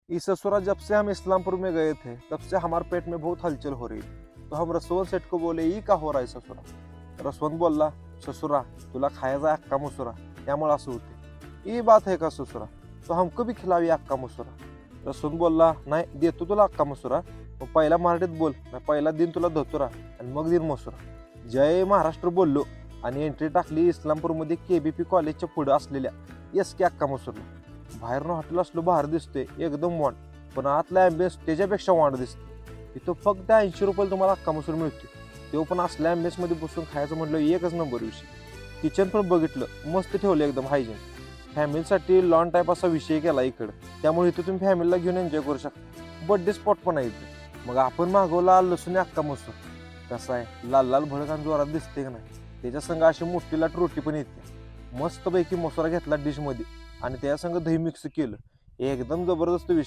इस ससुरा जब से हम इस्लामपुर में गए थे तब से हमारे पेट में बहुत हलचल हो रही थी। तो हम रसवंत सेठ को बोले ये का हो रहा है ससुरा। रसवंत बोलला ससुरा तुला खायचा है अक्का मसुरा त्यामुळे असं होते। ये बात है का ससुरा, तो हमको भी खिलावी अक्का मसुरा। रसवंत बोलला नाही देतो तुला अक्का मसुरा, मग पहिला मराठीत बोल, पहिला दिन तुला धतुरा आणि मग दिन मसुरा। जय महाराष्ट्र बोललो आणि एंट्री टाकली इस्लामपूरमध्ये केबीपी कॉलेजच्या पुढे असलेल्या एस के अक्का मसूरला। बाहेरनं हॉटेल असलो बाहेर दिसते एकदम वांड, पण आतला ॲम्बियन्स त्याच्यापेक्षा वांड दिसते। इथं फक्त 80 रुपयाला तुम्हाला अक्का मसूर मिळते, तो पण असल्या ॲम्बियन्समध्ये बसून खायचं म्हटलं एकच नंबर विषय। किचन पण बघितलं मस्त ठेवलं एकदम हायजीन। फॅमिलीसाठी लॉन टाईप असा विषय केला इकडं, त्यामुळे इथं तुम्ही फॅमिलीला घेऊन एन्जॉय करू शकता। बर्थडे स्पॉट पण आहे इथं। मग आपण मागवला लसूण अक्का मसूर, कसा आहे लाल लाल भडक आणि जोरात दिसते का नाही, त्याच्या संग अशी मोठी लाट रोटी पण येते। मस्तपैकी मसुरा घेतला डिशमध्ये आणि त्या संग दही मिक्स केलं, एकदम जबरदस्त विषय।